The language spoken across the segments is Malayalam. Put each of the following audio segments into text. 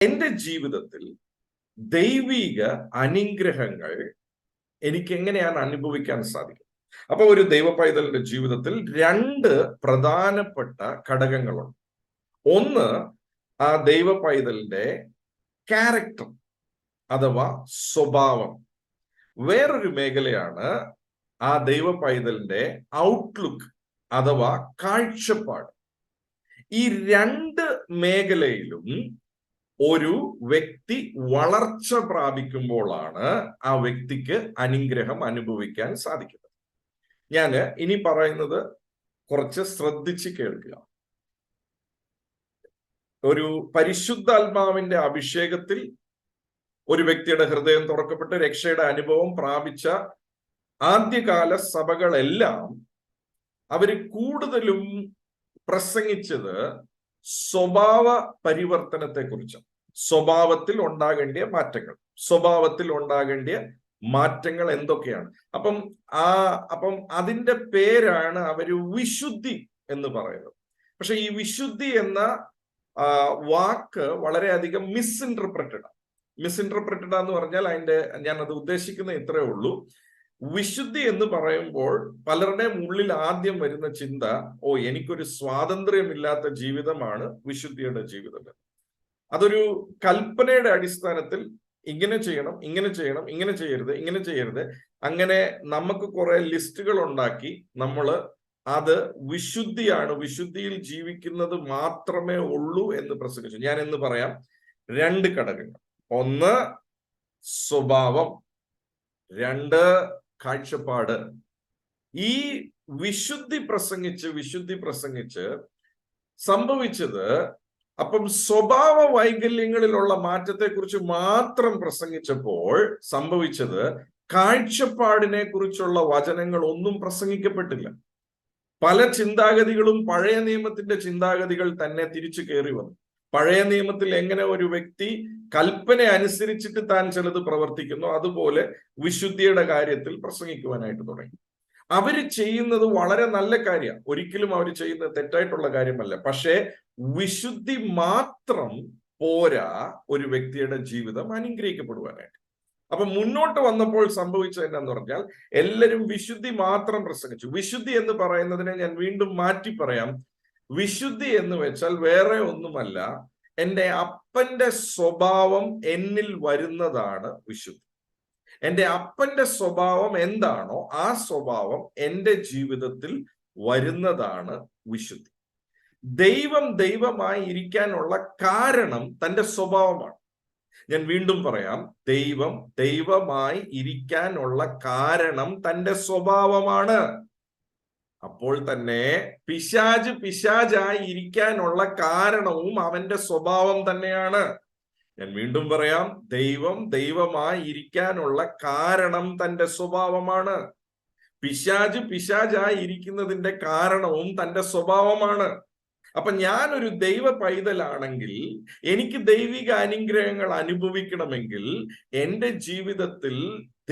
എന്റെ ജീവിതത്തിൽ ദൈവിക അനുഗ്രഹങ്ങൾ എനിക്ക് എങ്ങനെയാണ് അനുഭവിക്കാൻ സാധിക്കും? അപ്പൊ ഒരു ദൈവ പൈതലിന്റെ ജീവിതത്തിൽ രണ്ട് പ്രധാനപ്പെട്ട ഘടകങ്ങളുണ്ട്. ഒന്ന്, ആ ദൈവ പൈതലിന്റെ ക്യാരക്ടർ അഥവാ സ്വഭാവം. വേറൊരു മേഖലയാണ് ആ ദൈവ പൈതലിന്റെ ഔട്ട്ലുക്ക് അഥവാ കാഴ്ചപ്പാട്. ഈ രണ്ട് മേഖലയിലും ഒരു വ്യക്തി വളർച്ച പ്രാപിക്കുമ്പോഴാണ് ആ വ്യക്തിക്ക് അനുഗ്രഹം അനുഭവിക്കാൻ സാധിക്കുന്നത്. ഞാൻ ഇനി പറയുന്നത് കുറച്ച് ശ്രദ്ധിച്ച് കേൾക്കുക. ഒരു പരിശുദ്ധാത്മാവിന്റെ അഭിഷേകത്തിൽ ഒരു വ്യക്തിയുടെ ഹൃദയം തുറക്കപ്പെട്ട് രക്ഷയുടെ അനുഭവം പ്രാപിച്ച ആദ്യകാല സഭകളെല്ലാം അവര് കൂടുതലും പ്രസംഗിച്ചത് സ്വഭാവ പരിവർത്തനത്തെ കുറിച്ചാണ്. സ്വഭാവത്തിൽ ഉണ്ടാകേണ്ടിയ മാറ്റങ്ങൾ എന്തൊക്കെയാണ്? അപ്പം അതിന്റെ പേരാണ് അവര് വിശുദ്ധി എന്ന് പറയുന്നത്. പക്ഷെ ഈ വിശുദ്ധി എന്ന വാക്ക് വളരെയധികം മിസ്ഇന്റർപ്രറ്റഡ് എന്ന് പറഞ്ഞാൽ ഞാൻ അത് ഉദ്ദേശിക്കുന്ന ഇത്രയേ ഉള്ളൂ. വിശുദ്ധി എന്ന് പറയുമ്പോൾ പലരുടെയും ഉള്ളിൽ ആദ്യം വരുന്ന ചിന്ത, എനിക്കൊരു സ്വാതന്ത്ര്യമില്ലാത്ത ജീവിതമാണ് വിശുദ്ധിയുടെ ജീവിതം. അതൊരു കൽപ്പനയുടെ അടിസ്ഥാനത്തിൽ ഇങ്ങനെ ചെയ്യണം, ഇങ്ങനെ ചെയ്യരുത്, അങ്ങനെ നമുക്ക് കുറെ ലിസ്റ്റുകൾ ഉണ്ടാക്കി അത് വിശുദ്ധിയാണ്, വിശുദ്ധിയിൽ ജീവിക്കുന്നത് മാത്രമേ ഉള്ളൂ എന്ന് പ്രസംഗിച്ചു. ഞാൻ എന്ന് പറയാം, രണ്ട് ഘടകങ്ങൾ. ഒന്ന് സ്വഭാവം, രണ്ട് കാഴ്ചപ്പാട്. ഈ വിശുദ്ധി പ്രസംഗിച്ച് സംഭവിച്ചത്, അപ്പം സ്വഭാവ വൈകല്യങ്ങളിലുള്ള മാറ്റത്തെക്കുറിച്ച് മാത്രം പ്രസംഗിച്ചപ്പോൾ സംഭവിച്ചത് കാഴ്ചപ്പാടിനെ കുറിച്ചുള്ള വചനങ്ങൾ ഒന്നും പ്രസംഗിക്കപ്പെട്ടില്ല. പല ചിന്താഗതികളും പഴയ നിയമത്തിന്റെ ചിന്താഗതികൾ തന്നെ തിരിച്ചു കയറി വന്നു. പഴയ നിയമത്തിൽ എങ്ങനെ ഒരു വ്യക്തി കൽപ്പന അനുസരിച്ചിട്ട് താൻ ചിലത് പ്രവർത്തിക്കുന്നു, അതുപോലെ വിശുദ്ധിയുടെ കാര്യത്തിൽ പ്രസംഗിക്കുവാനായിട്ട് തുടങ്ങി. അവര് ചെയ്യുന്നത് വളരെ നല്ല കാര്യമാണ്, ഒരിക്കലും അവർ ചെയ്യുന്നത് തെറ്റായിട്ടുള്ള കാര്യമല്ല. പക്ഷേ വിശുദ്ധി മാത്രം പോരാ ഒരു വ്യക്തിയുടെ ജീവിതം അനുഗ്രഹിക്കപ്പെടുവാനായിട്ട്. അപ്പൊ മുന്നോട്ട് വന്നപ്പോൾ സംഭവിച്ചത് എന്നാന്ന് പറഞ്ഞാൽ, എല്ലാവരും വിശുദ്ധി മാത്രം പ്രസംഗിച്ചു. വിശുദ്ധി എന്ന് പറയുന്നതിനെ ഞാൻ വീണ്ടും മാറ്റി പറയാം. വിശുദ്ധി എന്ന് വെച്ചാൽ വേറെ ഒന്നുമല്ല, എൻ്റെ അപ്പന്റെ സ്വഭാവം എന്നിൽ വരുന്നതാണ് വിശുദ്ധി. എൻ്റെ അപ്പന്റെ സ്വഭാവം എന്താണോ ആ സ്വഭാവം എൻ്റെ ജീവിതത്തിൽ വരുന്നതാണ് വിശുദ്ധി. ദൈവം ദൈവമായി ഇരിക്കാനുള്ള കാരണം തൻ്റെ സ്വഭാവമാണ്. ഞാൻ വീണ്ടും പറയാം, ദൈവം ദൈവമായി ഇരിക്കാനുള്ള കാരണം തൻ്റെ സ്വഭാവമാണ്. അപ്പോൾ തന്നെ പിശാചായി ഇരിക്കാനുള്ള കാരണവും അവന്റെ സ്വഭാവം തന്നെയാണ്. ഞാൻ വീണ്ടും പറയാം, ദൈവം ദൈവമായി ഇരിക്കാനുള്ള കാരണം തന്റെ സ്വഭാവമാണ്. പിശാചായി ഇരിക്കുന്നതിന്റെ കാരണവും തന്റെ സ്വഭാവമാണ്. അപ്പൊ ഞാനൊരു ദൈവ പൈതലാണെങ്കിൽ, എനിക്ക് ദൈവിക അനുഗ്രഹങ്ങൾ അനുഭവിക്കണമെങ്കിൽ എൻ്റെ ജീവിതത്തിൽ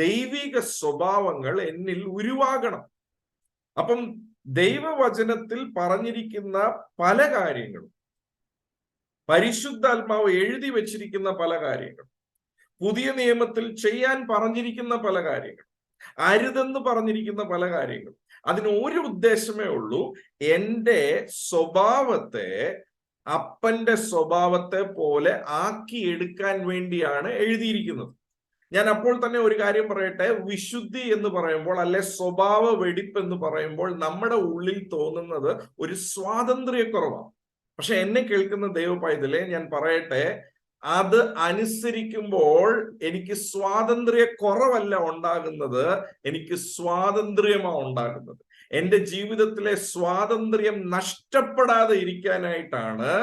ദൈവിക സ്വഭാവങ്ങൾ എന്നിൽ ഉരുവാകണം. അപ്പം ദൈവവചനത്തിൽ പറഞ്ഞിരിക്കുന്ന പല കാര്യങ്ങളും, പരിശുദ്ധാത്മാവ് എഴുതി വെച്ചിരിക്കുന്ന പല കാര്യങ്ങളും, പുതിയ നിയമത്തിൽ ചെയ്യാൻ പറഞ്ഞിരിക്കുന്ന പല കാര്യങ്ങളും, അരുതെന്ന് പറഞ്ഞിരിക്കുന്ന പല കാര്യങ്ങളും, അതിന് ഒരു ഉദ്ദേശമേ ഉള്ളൂ, എൻ്റെ സ്വഭാവത്തെ അപ്പന്റെ സ്വഭാവത്തെ പോലെ ആക്കിയെടുക്കാൻ വേണ്ടിയാണ് എഴുതിയിരിക്കുന്നത്. ഞാൻ അപ്പോൾ തന്നെ ഒരു കാര്യം പറയട്ടെ, വിശുദ്ധി എന്ന് പറയുമ്പോൾ, അല്ലെ സ്വഭാവ വെടിപ്പ് എന്ന് പറയുമ്പോൾ നമ്മുടെ ഉള്ളിൽ തോന്നുന്നത് ഒരു സ്വാതന്ത്ര്യക്കുറവാണ്. പക്ഷെ എന്നെ കേൾക്കുന്ന ദൈവ പൈതലേ, ഞാൻ പറയട്ടെ, അത് അനുസരിക്കുമ്പോൾ എനിക്ക് സ്വാതന്ത്ര്യക്കുറവല്ല ഉണ്ടാകുന്നത്, എനിക്ക് സ്വാതന്ത്ര്യമാണ് ഉണ്ടാകുന്നത്. എൻ്റെ ജീവിതത്തിലെ സ്വാതന്ത്ര്യം നഷ്ടപ്പെടാതെ ഇരിക്കാനായിട്ടാണ്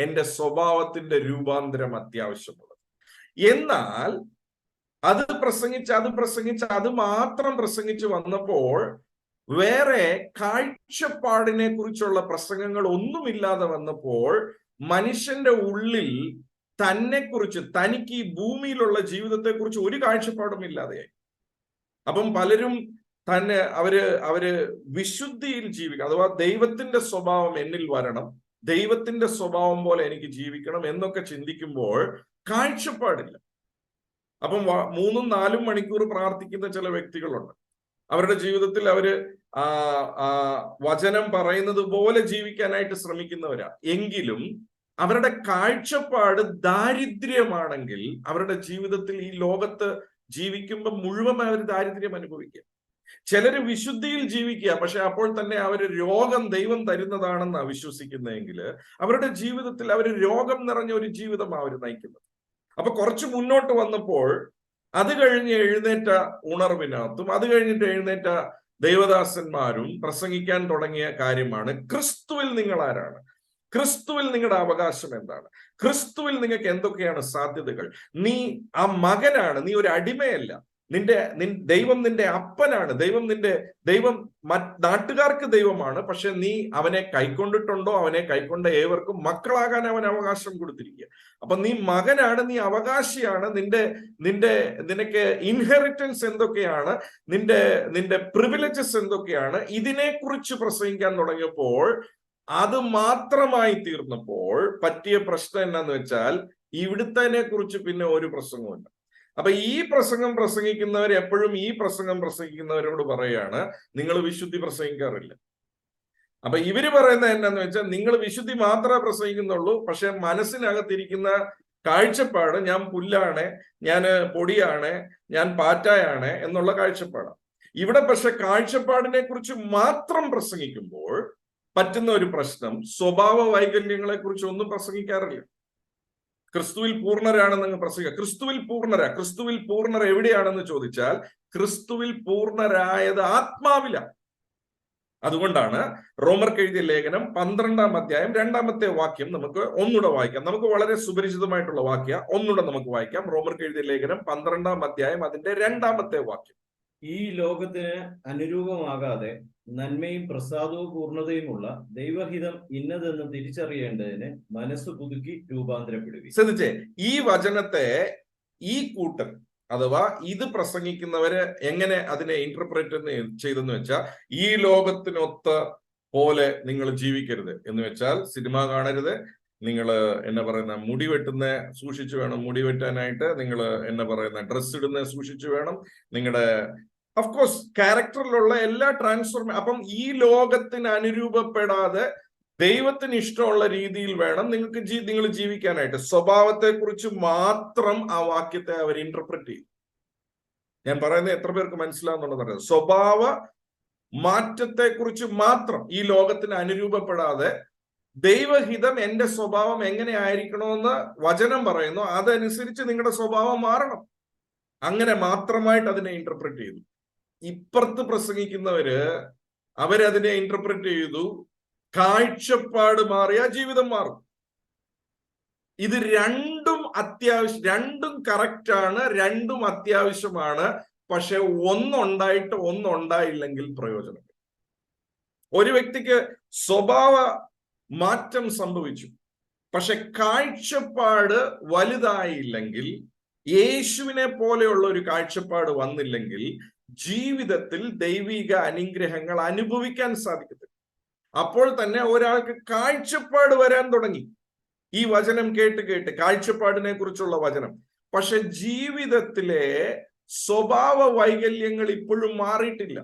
എൻ്റെ സ്വഭാവത്തിന്റെ രൂപാന്തരം അത്യാവശ്യമുള്ളത്. എന്നാൽ അത് മാത്രം പ്രസംഗിച്ച് വന്നപ്പോൾ വേറെ കാഴ്ചപ്പാടിനെ കുറിച്ചുള്ള പ്രസംഗങ്ങൾ ഒന്നുമില്ലാതെ വന്നപ്പോൾ മനുഷ്യന്റെ ഉള്ളിൽ തനിക്ക് ഈ ഭൂമിയിലുള്ള ജീവിതത്തെക്കുറിച്ച് ഒരു കാഴ്ചപ്പാടും ഇല്ലാതെയായി. അപ്പം പലരും അവര് വിശുദ്ധിയിൽ ജീവിക്കുക, അഥവാ ദൈവത്തിന്റെ സ്വഭാവം എന്നിൽ വരണം, ദൈവത്തിന്റെ സ്വഭാവം പോലെ എനിക്ക് ജീവിക്കണം എന്നൊക്കെ ചിന്തിക്കുമ്പോൾ കാഴ്ചപ്പാടില്ല. അപ്പം 3-4 മണിക്കൂർ പ്രാർത്ഥിക്കുന്ന ചില വ്യക്തികളുണ്ട്. അവരുടെ ജീവിതത്തിൽ അവര് വചനം പറയുന്നത് പോലെ ജീവിക്കാനായിട്ട് ശ്രമിക്കുന്നവരാ. എങ്കിലും അവരുടെ കാഴ്ചപ്പാട് ദാരിദ്ര്യമാണെങ്കിൽ അവരുടെ ജീവിതത്തിൽ ഈ ലോകത്ത് ജീവിക്കുമ്പോൾ മുഴുവൻ അവർ ദാരിദ്ര്യം അനുഭവിക്കുക. ചിലര് വിശുദ്ധിയിൽ ജീവിക്കുക, പക്ഷെ അപ്പോൾ തന്നെ അവർ രോഗം ദൈവം തരുന്നതാണെന്ന് വിശ്വസിക്കുന്നതെങ്കിൽ അവരുടെ ജീവിതത്തിൽ അവർ രോഗം നിറഞ്ഞ ഒരു ജീവിതമാണ് അവർ നയിക്കുന്നത്. അപ്പൊ കുറച്ച് മുന്നോട്ട് വന്നപ്പോൾ അത് കഴിഞ്ഞ് എഴുന്നേറ്റ ഉണർവിനകത്തും അത് കഴിഞ്ഞിട്ട് എഴുന്നേറ്റ ദൈവദാസന്മാരും പ്രസംഗിക്കാൻ തുടങ്ങിയ കാര്യമാണ് ക്രിസ്തുവിൽ നിങ്ങൾ ആരാണ്, ക്രിസ്തുവിൽ നിങ്ങളുടെ അവകാശം എന്താണ്, ക്രിസ്തുവിൽ നിങ്ങൾക്ക് എന്തൊക്കെയാണ് സാധ്യതകൾ, നീ ആ മകനാണ്, നീ ഒരു അടിമയല്ല, ദൈവം നിന്റെ അപ്പനാണ്, ദൈവം നാട്ടുകാർക്ക് ദൈവമാണ്, പക്ഷെ നീ അവനെ കൈക്കൊണ്ടിട്ടുണ്ടോ, അവനെ കൈക്കൊണ്ട ഏവർക്കും മക്കളാകാൻ അവൻ അവകാശം കൊടുത്തിരിക്കുക. അപ്പൊ നീ മകനാണ്, നീ അവകാശിയാണ്, നിനക്ക് ഇൻഹെറിറ്റൻസ് എന്തൊക്കെയാണ്, നിന്റെ പ്രിവിലേജസ് എന്തൊക്കെയാണ്, ഇതിനെക്കുറിച്ച് പ്രസംഗിക്കാൻ തുടങ്ങിയപ്പോൾ അത് മാത്രമായി തീർന്നപ്പോൾ പറ്റിയ പ്രശ്നം എന്നാന്ന് വെച്ചാൽ ഇവിടുത്തെ കുറിച്ച് പിന്നെ ഒരു പ്രസംഗമില്ല. അപ്പൊ ഈ പ്രസംഗം പ്രസംഗിക്കുന്നവർ എപ്പോഴും ഈ പ്രസംഗം പ്രസംഗിക്കുന്നവരോട് പറയാണ് നിങ്ങൾ വിശുദ്ധി പ്രസംഗിക്കാറില്ല. അപ്പൊ ഇവര് പറയുന്നത് എന്നാന്ന് വെച്ചാൽ നിങ്ങൾ വിശുദ്ധി മാത്രമേ പ്രസംഗിക്കുന്നുള്ളൂ, പക്ഷെ മനസ്സിനകത്തിരിക്കുന്ന കാഴ്ചപ്പാട് ഞാൻ പുല്ലാണ്, ഞാൻ പൊടിയാണ്, ഞാൻ പാറ്റായാണ് എന്നുള്ള കാഴ്ചപ്പാടാണ്. ഇവിടെ പക്ഷെ കാഴ്ചപ്പാടിനെ കുറിച്ച് മാത്രം പ്രസംഗിക്കുമ്പോൾ പറ്റുന്ന ഒരു പ്രശ്നം, സ്വഭാവ വൈകല്യങ്ങളെ കുറിച്ച് ഒന്നും പ്രസംഗിക്കാറില്ല. ക്രിസ്തുവിൽ പൂർണ്ണരാണെന്ന് പ്രസംഗിക്കുക. ക്രിസ്തുവിൽ പൂർണ്ണർ എവിടെയാണെന്ന് ചോദിച്ചാൽ ക്രിസ്തുവിൽ പൂർണ്ണരായത് ആത്മാവിലാണ്. അതുകൊണ്ടാണ് റോമർക്ക് എഴുതിയ ലേഖനം 12-ാം അധ്യായം 2-ാമത്തെ വാക്യം നമുക്ക് ഒന്നുകൂടെ വായിക്കാം. നമുക്ക് വളരെ സുപരിചിതമായിട്ടുള്ള വാക്യം ഒന്നുകൂടെ നമുക്ക് വായിക്കാം. റോമർക്ക് എഴുതിയ ലേഖനം 12-ാം അധ്യായം അതിന്റെ 2-ാമത്തെ വാക്യം. ഈ ലോകത്തിന് അനുരൂപമാകാതെ നന്മയും പ്രസാദവും പൂർണ്ണതയുമുള്ള ദൈവഹിതം ഇന്നതെന്ന് തിരിച്ചറിയേണ്ടതിന് മനസ്സ് പുതുക്കി രൂപാന്തരപ്പെടുക. ശ്രദ്ധിച്ചേ, ഈ വചനത്തെ ഈ കൂട്ടർ അഥവാ ഇത് പ്രസംഗിക്കുന്നവര് എങ്ങനെ അതിനെ ഇന്റർപ്രറ്റ് ചെയ്തെന്ന് വെച്ചാൽ, ഈ ലോകത്തിനൊത്ത പോലെ നിങ്ങൾ ജീവിക്കരുത് എന്ന് വെച്ചാൽ സിനിമ കാണരുത്, നിങ്ങൾ എന്നാ പറയുന്ന മുടി വെട്ടുന്ന സൂക്ഷിച്ചു വേണം മുടി വെട്ടാനായിട്ട്, നിങ്ങൾ എന്നാ പറയുന്ന ഡ്രസ് ഇടുന്ന സൂക്ഷിച്ചു വേണം, നിങ്ങളുടെ ഓഫ്കോഴ്സ് ക്യാരക്ടറിലുള്ള എല്ലാ അപ്പം ഈ ലോകത്തിന് അനുരൂപപ്പെടാതെ ദൈവത്തിന് ഇഷ്ടമുള്ള രീതിയിൽ വേണം നിങ്ങൾ ജീവിക്കാനായിട്ട്. സ്വഭാവത്തെ കുറിച്ച് മാത്രം ആ വാക്യത്തെ അവർ ഇന്റർപ്രറ്റ് ചെയ്തു. ഞാൻ പറയുന്നത് എത്ര പേർക്ക് മനസ്സിലാവുന്നുണ്ടെന്ന് അറിയാം. സ്വഭാവ മാറ്റത്തെ കുറിച്ച് മാത്രം, ഈ ലോകത്തിന് അനുരൂപപ്പെടാതെ ദൈവഹിതം എന്റെ സ്വഭാവം എങ്ങനെ ആയിരിക്കണമെന്ന് വചനം പറയുന്നു, അതനുസരിച്ച് നിങ്ങളുടെ സ്വഭാവം മാറണം. അങ്ങനെ മാത്രമായിട്ട് അതിനെ ഇന്റർപ്രറ്റ് ചെയ്തു. ഇപ്പുറത്ത് പ്രസംഗിക്കുന്നവര് അവരതിനെ ഇന്റർപ്രറ്റ് ചെയ്തു, കാഴ്ചപ്പാട് മാറിയ ജീവിതം മാറും. ഇത് രണ്ടും കറക്റ്റ് ആണ്, രണ്ടും അത്യാവശ്യമാണ്. പക്ഷെ ഒന്നുണ്ടായിട്ട് ഒന്നുണ്ടായില്ലെങ്കിൽ പ്രയോജനം. ഒരു വ്യക്തിക്ക് സ്വഭാവ മാറ്റം സംഭവിച്ചു, പക്ഷെ കാഴ്ചപ്പാട് വലുതായില്ലെങ്കിൽ, യേശുവിനെ പോലെയുള്ള ഒരു കാഴ്ചപ്പാട് വന്നില്ലെങ്കിൽ ജീവിതത്തിൽ ദൈവിക അനുഗ്രഹങ്ങൾ അനുഭവിക്കാൻ സാധിക്കത്തില്ല. അപ്പോൾ തന്നെ ഒരാൾക്ക് കാഴ്ചപ്പാട് വരാൻ തുടങ്ങി. ഈ വചനം കേട്ട് കാഴ്ചപ്പാടിനെ കുറിച്ചുള്ള വചനം, പക്ഷെ ജീവിതത്തിലെ സ്വഭാവ വൈകല്യങ്ങൾ ഇപ്പോഴും മാറിയിട്ടില്ല.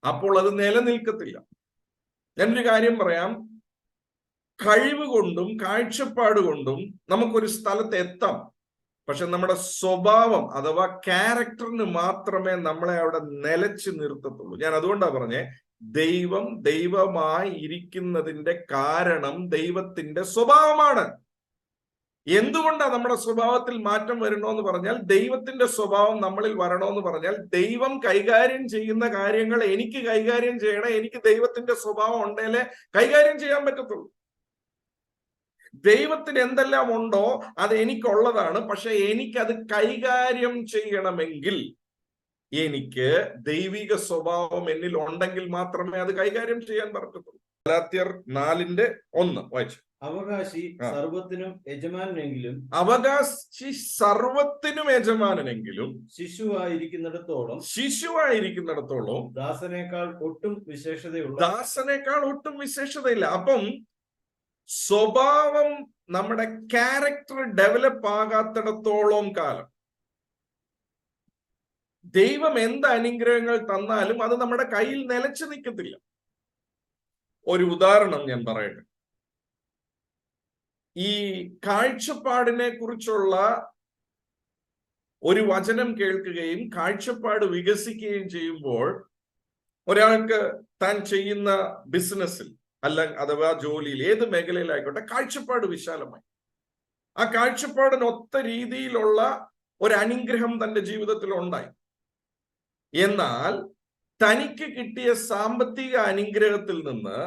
അപ്പോൾ അത് നിലനിൽക്കത്തില്ല. ഞാനൊരു കാര്യം പറയാം, കഴിവ് കൊണ്ടും കാഴ്ചപ്പാട് കൊണ്ടും നമുക്കൊരു സ്ഥലത്ത് എത്താം. പക്ഷെ നമ്മുടെ സ്വഭാവം അഥവാ ക്യാരക്ടറിന് മാത്രമേ നമ്മളെ അവിടെ നിലച്ചു നിർത്തത്തുള്ളൂ. ഞാൻ അതുകൊണ്ടാണ് പറഞ്ഞേ, ദൈവമായി ഇരിക്കുന്നതിന്റെ കാരണം ദൈവത്തിന്റെ സ്വഭാവമാണ്. എന്തുകൊണ്ടാണ് നമ്മുടെ സ്വഭാവത്തിൽ മാറ്റം വരണമെന്ന് പറഞ്ഞാൽ, ദൈവത്തിന്റെ സ്വഭാവം നമ്മളിൽ വരണമെന്ന് പറഞ്ഞാൽ, ദൈവം കൈകാര്യം ചെയ്യുന്ന കാര്യങ്ങൾ എനിക്ക് കൈകാര്യം ചെയ്യണം. എനിക്ക് ദൈവത്തിന്റെ സ്വഭാവം ഉണ്ടെങ്കിലേ കൈകാര്യം ചെയ്യാൻ പറ്റത്തുള്ളൂ. ദൈവത്തിന് എന്തെല്ലാം ഉണ്ടോ അത് എനിക്കുള്ളതാണ്. പക്ഷെ എനിക്കത് കൈകാര്യം ചെയ്യണമെങ്കിൽ എനിക്ക് ദൈവിക സ്വഭാവം എന്നിൽ ഉണ്ടെങ്കിൽ മാത്രമേ അത് കൈകാര്യം ചെയ്യാൻ പറ്റത്തുള്ളൂ. ഗലാത്യർ 4:1 വായിച്ചു. അവകാശി സർവത്തിനും യജമാനെങ്കിലും ശിശുവായിരിക്കുന്നിടത്തോളം ദാസനേക്കാൾ ഒട്ടും വിശേഷതയില്ല. അപ്പം സ്വഭാവം നമ്മുടെ ക്യാരക്ടർ ഡെവലപ്പ് ആകാത്തിടത്തോളം കാലം ദൈവം എന്ത് അനുഗ്രഹങ്ങൾ തന്നാലും അത് നമ്മുടെ കയ്യിൽ നിലച്ചു നിൽക്കത്തില്ല. ഒരു ഉദാഹരണം ഞാൻ പറയട്ടെ. ഈ കാഴ്ചപ്പാടിനെ കുറിച്ചുള്ള ഒരു വചനം കേൾക്കുകയും കാഴ്ചപ്പാട് വികസിക്കുകയും ചെയ്യുമ്പോൾ ഒരാൾക്ക് താൻ ചെയ്യുന്ന ബിസിനസ്സിൽ അഥവാ ജോലിയിൽ, ഏത് മേഖലയിലായിക്കോട്ടെ, കാഴ്ചപ്പാട് വിശാലമായി. ആ കാഴ്ചപ്പാടിനൊത്ത രീതിയിലുള്ള ഒരു അനുഗ്രഹം തന്റെ ജീവിതത്തിൽ ഉണ്ടായി. എന്നാൽ തനിക്ക് കിട്ടിയ സാമ്പത്തിക അനുഗ്രഹത്തിൽ നിന്ന്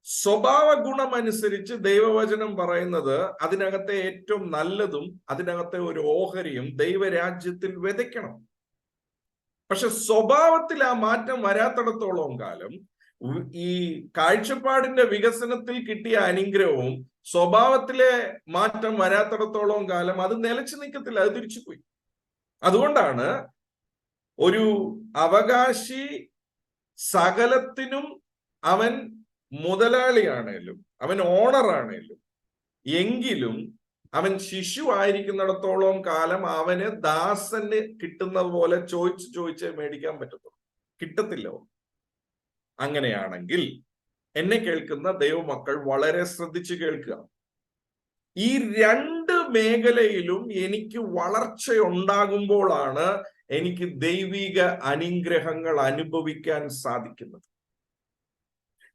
സ്വഭാവ ഗുണമനുസരിച്ച് ദൈവവചനം പറയുന്നത് അതിനകത്തെ ഏറ്റവും നല്ലതും അതിനകത്തെ ഒരു ഓഹരിയും ദൈവരാജ്യത്തിൽ വിതയ്ക്കണം. പക്ഷെ സ്വഭാവത്തിൽ ആ മാറ്റം വരാത്തിടത്തോളം കാലം ഈ കാഴ്ചപ്പാടിന്റെ വികസനത്തിൽ കിട്ടിയ അനുഗ്രഹവും സ്വഭാവത്തിലെ മാറ്റം വരാത്തിടത്തോളം കാലം അത് നിലച്ചു നിൽക്കത്തില്ല, അത് തിരിച്ചുപോയി. അതുകൊണ്ടാണ് ഒരു അവകാശി സകലത്തിനും അവൻ മുതലാളിയാണേലും അവൻ ഓണറാണേലും എങ്കിലും അവൻ ശിശു ആയിരിക്കുന്നിടത്തോളം കാലം അവന് ദാസന് കിട്ടുന്ന പോലെ ചോദിച്ച് മേടിക്കാൻ പറ്റത്തുള്ളൂ, കിട്ടത്തില്ല. അങ്ങനെയാണെങ്കിൽ എന്നെ കേൾക്കുന്ന ദൈവമക്കൾ വളരെ ശ്രദ്ധിച്ച് കേൾക്കുക. ഈ രണ്ട് മേഖലയിലും എനിക്ക് വളർച്ചയുണ്ടാകുമ്പോഴാണ് എനിക്ക് ദൈവിക അനുഗ്രഹങ്ങൾ അനുഭവിക്കാൻ സാധിക്കുന്നത്.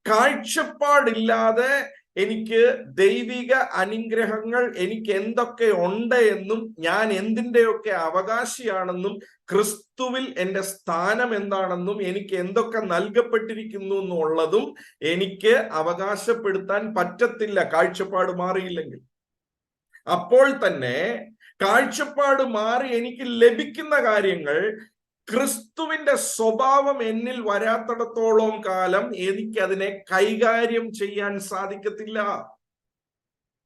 കാഴ്ചപ്പാടില്ലാതെ എനിക്ക് ദൈവിക അനുഗ്രഹങ്ങൾ എനിക്ക് എന്തൊക്കെ ഉണ്ട് എന്നും ഞാൻ എന്തിൻ്റെയൊക്കെ അവകാശിയാണെന്നും ക്രിസ്തുവിൽ എൻ്റെ സ്ഥാനം എന്താണെന്നും എനിക്ക് എന്തൊക്കെ നൽകപ്പെട്ടിരിക്കുന്നു എന്നുള്ളതും എനിക്ക് അവകാശപ്പെടുത്താൻ പറ്റത്തില്ല കാഴ്ചപ്പാട് മാറിയില്ലെങ്കിൽ. അപ്പോൾ തന്നെ കാഴ്ചപ്പാട് മാറി എനിക്ക് ലഭിക്കുന്ന കാര്യങ്ങൾ ക്രിസ്തുവിന്റെ സ്വഭാവം എന്നിൽ വരാത്തിടത്തോളം കാലം എനിക്ക് അതിനെ കൈകാര്യം ചെയ്യാൻ സാധിക്കത്തില്ല.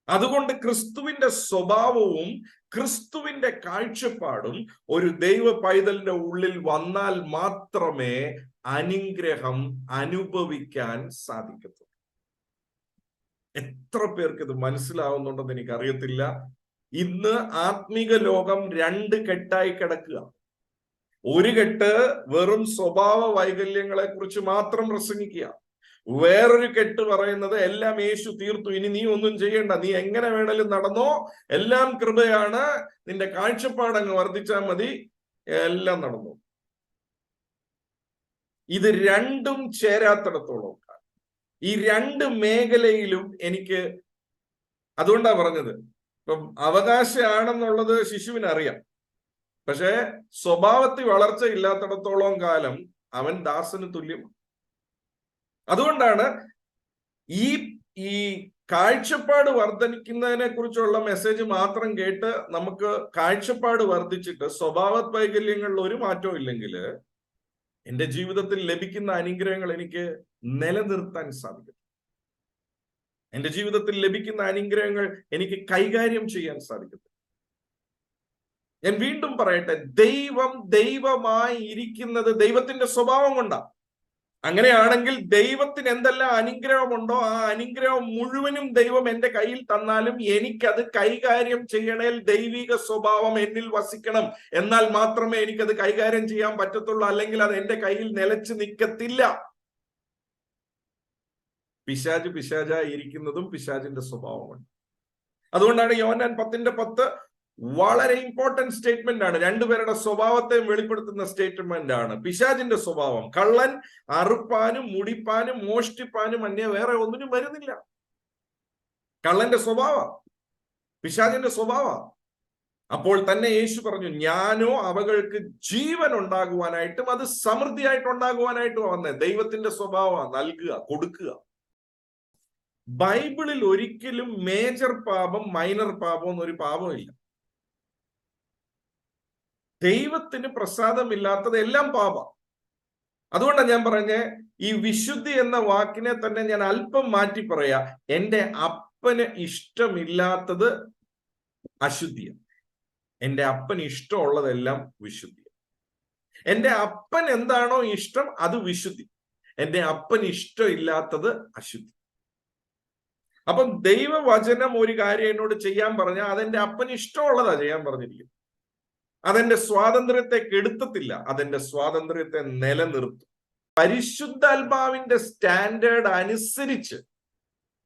അതുകൊണ്ട് ക്രിസ്തുവിന്റെ സ്വഭാവവും ക്രിസ്തുവിന്റെ കാഴ്ചപ്പാടും ഒരു ദൈവ പൈതലിന്റെ ഉള്ളിൽ വന്നാൽ മാത്രമേ അനുഗ്രഹം അനുഭവിക്കാൻ സാധിക്കത്തുള്ളൂ. എത്ര പേർക്ക് ഇത് മനസ്സിലാവുന്നുണ്ടെന്ന് എനിക്കറിയത്തില്ല. ഇന്ന് ആത്മീക ലോകം രണ്ട് കെട്ടായി കിടക്കുക. ഒരു കെട്ട് വെറും സ്വഭാവ വൈകല്യങ്ങളെ കുറിച്ച് മാത്രം പ്രസംഗിക്കുക. വേറൊരു കെട്ട് പറയുന്നത് എല്ലാം യേശു തീർത്തു, ഇനി നീ ഒന്നും ചെയ്യണ്ട, നീ എങ്ങനെ വേണേലും നടന്നോ, എല്ലാം കൃപയാണ്, നിന്റെ കാഴ്ചപ്പാടങ്ങ് വർദ്ധിച്ചാൽ മതി, എല്ലാം നടന്നു. ഇത് രണ്ടും ചേരാത്തിടത്തോളം ഈ രണ്ട് മേഖലയിലും എനിക്ക്, അതുകൊണ്ടാ പറഞ്ഞത്, ഇപ്പം അവകാശമാണെന്നുള്ളത് ശിശുവിനറിയാം. പക്ഷെ സ്വഭാവത്തിൽ വളർച്ച ഇല്ലാത്തിടത്തോളം കാലം അവൻ ദാസന് തുല്യമാണ്. അതുകൊണ്ടാണ് ഈ കാഴ്ചപ്പാട് വർദ്ധിക്കുന്നതിനെ കുറിച്ചുള്ള മെസ്സേജ് മാത്രം കേട്ട് നമുക്ക് കാഴ്ചപ്പാട് വർദ്ധിച്ചിട്ട് സ്വഭാവ വൈകല്യങ്ങളിൽ ഒരു മാറ്റവും ഇല്ലെങ്കിൽ എൻ്റെ ജീവിതത്തിൽ ലഭിക്കുന്ന അനുഗ്രഹങ്ങൾ എനിക്ക് നിലനിർത്താൻ സാധിക്കും. എൻ്റെ ജീവിതത്തിൽ ലഭിക്കുന്ന അനുഗ്രഹങ്ങൾ എനിക്ക് കൈകാര്യം ചെയ്യാൻ സാധിക്കും. ഞാൻ വീണ്ടും പറയട്ടെ, ദൈവം ദൈവമായി ഇരിക്കുന്നത് ദൈവത്തിന്റെ സ്വഭാവം കൊണ്ടാണ്. അങ്ങനെയാണെങ്കിൽ ദൈവത്തിന് എന്തെല്ലാം അനുഗ്രഹമുണ്ടോ ആ അനുഗ്രഹം മുഴുവനും ദൈവം എൻ്റെ കയ്യിൽ തന്നാലും എനിക്കത് കൈകാര്യം ചെയ്യണേൽ ദൈവിക സ്വഭാവം എന്നിൽ വസിക്കണം. എന്നാൽ മാത്രമേ എനിക്കത് കൈകാര്യം ചെയ്യാൻ പറ്റത്തുള്ളൂ, അല്ലെങ്കിൽ അത് എൻ്റെ കയ്യിൽ നിലച്ചു നിൽക്കത്തില്ല. പിശാച് പിശാചായി ഇരിക്കുന്നതും പിശാചിന്റെ സ്വഭാവമാണ്. അതുകൊണ്ടാണ് യോഹന്നാൻ 10:10 വളരെ ഇമ്പോർട്ടന്റ് സ്റ്റേറ്റ്മെന്റ് ആണ്. രണ്ടുപേരുടെ സ്വഭാവത്തെ വെളിപ്പെടുത്തുന്ന സ്റ്റേറ്റ്മെന്റ് ആണ്. പിശാചിന്റെ സ്വഭാവം, കള്ളൻ അറുപ്പാനും മുടിപ്പാനും മോഷ്ടിപ്പാനും അന്യ വേറെ ഒന്നിനും വരുന്നില്ല. കള്ളന്റെ സ്വഭാവം, പിശാചിന്റെ സ്വഭാവം. അപ്പോൾ തന്നെ യേശു പറഞ്ഞു, ഞാനോ അവകൾക്ക് ജീവൻ ഉണ്ടാകുവാനായിട്ടും അത് സമൃദ്ധിയായിട്ട് ഉണ്ടാകുവാനായിട്ടും വന്നത്. ദൈവത്തിന്റെ സ്വഭാവം നൽകുക, കൊടുക്കുക. ബൈബിളിൽ ഒരിക്കലും മേജർ പാപം മൈനർ പാപം എന്നൊരു പാപമില്ല. ദൈവത്തിന് പ്രസാദമില്ലാത്തത് എല്ലാം പാപം. അതുകൊണ്ടാണ് ഞാൻ പറഞ്ഞ ഈ വിശുദ്ധി എന്ന വാക്കിനെ തന്നെ ഞാൻ അല്പം മാറ്റി പറയാ. എൻ്റെ അപ്പന് ഇഷ്ടമില്ലാത്തത് അശുദ്ധിയാണ്, എൻ്റെ അപ്പന് ഇഷ്ടമുള്ളതെല്ലാം വിശുദ്ധി. എൻ്റെ അപ്പൻ എന്താണോ ഇഷ്ടം അത് വിശുദ്ധി, എൻ്റെ അപ്പന് ഇഷ്ടമില്ലാത്തത് അശുദ്ധി. അപ്പം ദൈവവചനം ഒരു കാര്യം എന്നോട് ചെയ്യാൻ പറഞ്ഞാൽ അതെന്റെ അപ്പന് ഇഷ്ടമുള്ളതാ ചെയ്യാൻ പറഞ്ഞിരിക്കുന്നത്. അതെന്റെ സ്വാതന്ത്ര്യത്തെ കെടുത്തത്തില്ല, അതെന്റെ സ്വാതന്ത്ര്യത്തെ നിലനിർത്തും. പരിശുദ്ധാത്മാവിന്റെ സ്റ്റാൻഡേർഡ് അനുസരിച്ച്